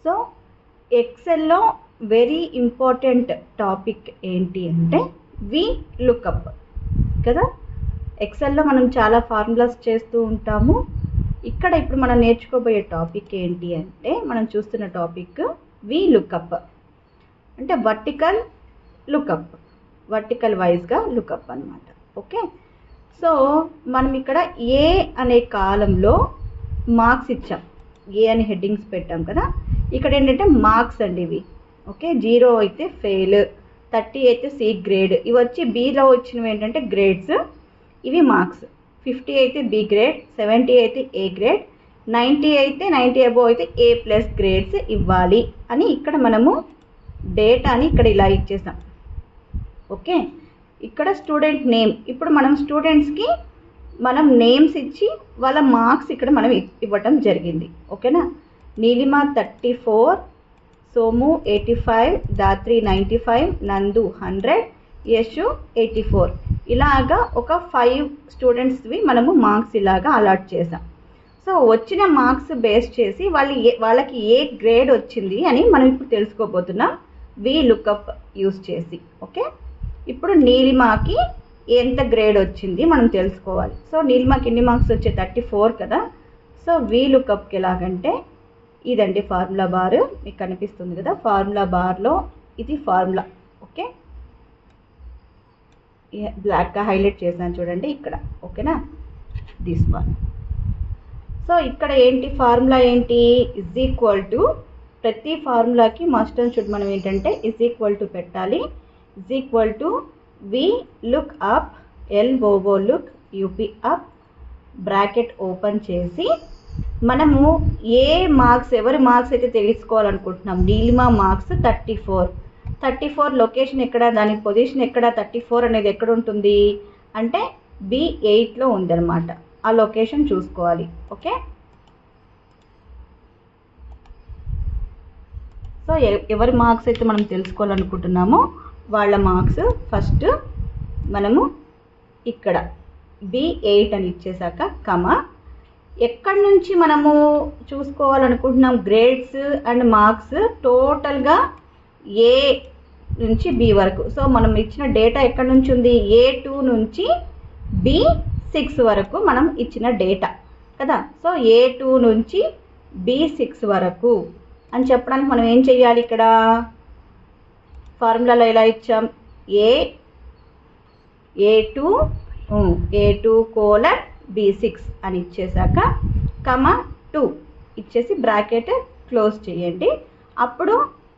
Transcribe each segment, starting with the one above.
So ఎక్సెల్లో very important topic ఏంటి అంటే వి lookup కదా. ఎక్సెల్లో మనం చాలా ఫార్ములాస్ చేస్తూ ఉంటాము. ఇక్కడ ఇప్పుడు మనం నేర్చుకోబోయే టాపిక్ ఏంటి అంటే మనం చూస్తున్న టాపిక్ వి లుకప్ అంటే వర్టికల్ లుకప్, వర్టికల్ వైజ్గా లుకప్ అనమాట. ఓకే, సో మనం ఇక్కడ ఏ అనే కాలంలో మార్క్స్ ఇచ్చాం, ఏ అని హెడ్డింగ్స్ పెట్టాం కదా. ఇక్కడ ఏంటంటే మార్క్స్ అండి ఇవి. ఓకే, 0 అయితే ఫెయిల్, 30 అయితే సి గ్రేడ్. ఇవి వచ్చి బీలో వచ్చినవి ఏంటంటే గ్రేడ్స్, ఇవి మార్క్స్. 50 అయితే బి గ్రేడ్, 70 అయితే ఏ గ్రేడ్, 90 అయితే 90 అబోవ్ అయితే ఏ ప్లస్ గ్రేడ్స్ ఇవ్వాలి అని ఇక్కడ మనము డేటాని ఇక్కడ ఇలా ఇచ్చేసాం. ఓకే, ఇక్కడ స్టూడెంట్ నేమ్, ఇప్పుడు మనం స్టూడెంట్స్కి మనం నేమ్స్ ఇచ్చి వాళ్ళ మార్క్స్ ఇక్కడ మనం ఇవ్వటం జరిగింది. ఓకేనా, నీలిమ 34, సోము 85, దాత్రి 95, నందు 100, యశు 84. ఇలాగా ఒక 5 స్టూడెంట్స్వి మనము మార్క్స్ ఇలాగా అలాట్ చేసాం. సో వచ్చిన మార్క్స్ బేస్ చేసి వాళ్ళకి ఏ గ్రేడ్ వచ్చింది అని మనం ఇప్పుడు తెలుసుకోబోతున్నాం వి లుకప్ యూస్ చేసి. ఓకే, ఇప్పుడు నీలిమకి ఎంత గ్రేడ్ వచ్చింది మనం తెలుసుకోవాలి. సో నీలిమకి ఎన్ని మార్క్స్ వచ్చాయి, 34 కదా. సో వి లుకప్కి ఎలాగంటే ఇదండి ఫార్ములా బార్, మీకు కనిపిస్తుంది కదా. ఫార్ములా బార్లో ఇది ఫార్ములా. ఓకే, బ్లాక్గా హైలైట్ చేశాను చూడండి ఇక్కడ. ఓకేనా, దిస్ వన్. సో ఇక్కడ ఏంటి ఫార్ములా ఏంటి, ఇజ్ ఈక్వల్ టు, ప్రతి ఫార్ములాకి మస్ట్ అండ్ షుడ్ మనం ఏంటంటే ఇజ్ ఈక్వల్ టు పెట్టాలి. Is equal to we look up, L O O look, U P up, bracket open చేసి మనము ఏ మార్క్స్, ఎవరి మార్క్స్ అయితే తెలుసుకోవాలనుకుంటున్నాం. నీలిమ మార్క్స్ 34 లొకేషన్ ఎక్కడ, దాని పొజిషన్ ఎక్కడ, 34 అనేది ఎక్కడ ఉంటుంది అంటే B8లో ఉందన్నమాట. ఆ లొకేషన్ చూసుకోవాలి. ఓకే, సో ఎవరి మార్క్స్ అయితే మనం తెలుసుకోవాలనుకుంటున్నామో వాళ్ళ మార్క్స్ ఫస్ట్ మనము ఇక్కడ B8 అని ఇచ్చేసాక కమా, ఎక్కడి నుంచి మనము చూసుకోవాలనుకుంటున్నాం గ్రేడ్స్ అండ్ మార్క్స్ టోటల్గా ఏ నుంచి బి వరకు. సో మనం ఇచ్చిన డేటా ఎక్కడి నుంచి ఉంది, A2 నుంచి B6 వరకు మనం ఇచ్చిన డేటా కదా. సో A2 నుంచి B6 వరకు అని చెప్పడానికి మనం ఏం చెయ్యాలి, ఇక్కడ ఫార్ములాలో ఎలా ఇచ్చాం, A2 కోలన్ B6 అని ఇచ్చేసాక కమా 2 ఇచ్చేసి బ్రాకెట్ క్లోజ్ చేయండి. అప్పుడు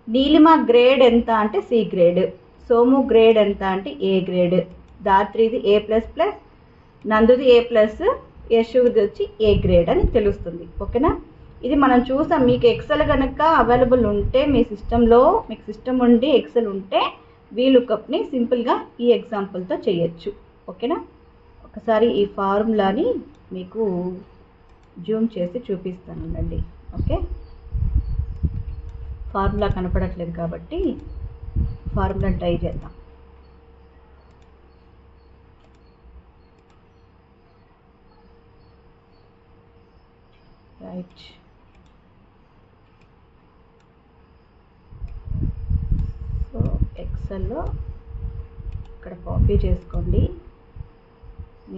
నీలిమ గ్రేడ్ ఎంత అంటే సి గ్రేడ్, సోము గ్రేడ్ ఎంత అంటే ఏ గ్రేడ్, దాత్రిది ఏ ప్లస్ ప్లస్, నందుది ఏ ప్లస్, యశుది వచ్చి ఏ గ్రేడ్ అని తెలుస్తుంది. ఓకేనా, ఇది మనం చూసాం. మీకు ఎక్సెల్ కనుక అవైలబుల్ ఉంటే మీ సిస్టంలో, మీకు సిస్టమ్ ఉండి ఎక్సెల్ ఉంటే వి లుకప్ని సింపుల్గా ఈ ఎగ్జాంపుల్తో చేయొచ్చు. ఓకేనా, ఒకసారి ఈ ఫార్ములాని మీకు జూమ్ చేసి చూపిస్తానండి. ఓకే, ఫార్ములా కనపడట్లేదు కాబట్టి ఫార్ములా ట్రై చేద్దాం. రైట్, సో ఎక్సెల్లో ఇక్కడ కాపీ చేసుకోండి.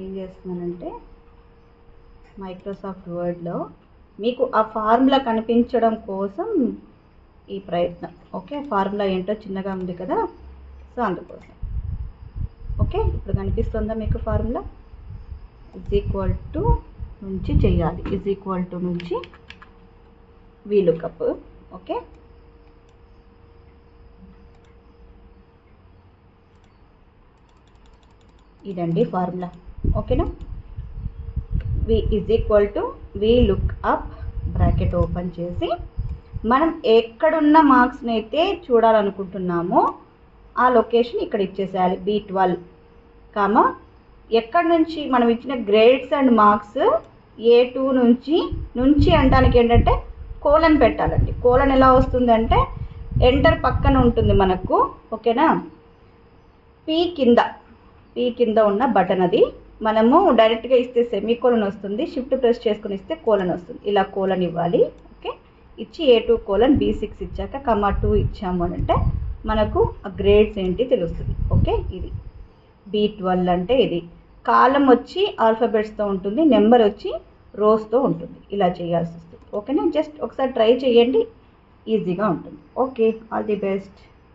ఏం చేస్తున్నానంటే మైక్రోసాఫ్ట్ వర్డ్లో మీకు ఆ ఫార్ములా కనిపించడం కోసం ఈ ప్రయత్నం. ఓకే, ఫార్ములా ఏంటో చిన్నగా ఉంది కదా, సో అందుకోసం. ఓకే, ఇప్పుడు కనిపిస్తుందా మీకు ఫార్ములా, ఇజ్ ఈక్వల్ టు నుంచి చేయాలి, ఇజ్ ఈక్వల్ టు నుంచి వి లుకప్. ఓకే, ఇదండి ఫార్ములా. ఓకేనా, V is equal to we look up, bracket open చేసి మనం ఎక్కడున్న మార్క్స్ని అయితే చూడాలనుకుంటున్నామో ఆ లొకేషన్ ఇక్కడ ఇచ్చేసేయాలి. B12 కామా, ఎక్కడి నుంచి మనం ఇచ్చిన గ్రేడ్స్ అండ్ మార్క్స్ A2 నుంచి అనడానికి ఏంటంటే కోలన్ పెట్టాలండి. కోలన్ ఎలా వస్తుందంటే ఎంటర్ పక్కన ఉంటుంది మనకు. ఓకేనా, పీ కింద ఉన్న బటన్ అది మనము డైరెక్ట్గా ఇస్తే సెమీకోలన్ వస్తుంది, షిఫ్ట్ ప్రెస్ చేసుకుని ఇస్తే కోలన్ వస్తుంది. ఇలా కోలన్ ఇవ్వాలి. ఓకే, ఇచ్చి A2:B6 ఇచ్చాక కమా 2 ఇచ్చాము అని అంటే మనకు ఆ గ్రేడ్స్ ఏంటి తెలుస్తుంది. ఓకే, ఇది B12 అంటే ఇది. కాలం వచ్చి ఆల్ఫాబెట్స్తో ఉంటుంది, నెంబర్ వచ్చి రోస్తో ఉంటుంది. ఇలా చేయాల్సి వస్తుంది. ఓకేనా, జస్ట్ ఒకసారి ట్రై చేయండి, ఈజీగా ఉంటుంది. Okay, all the best.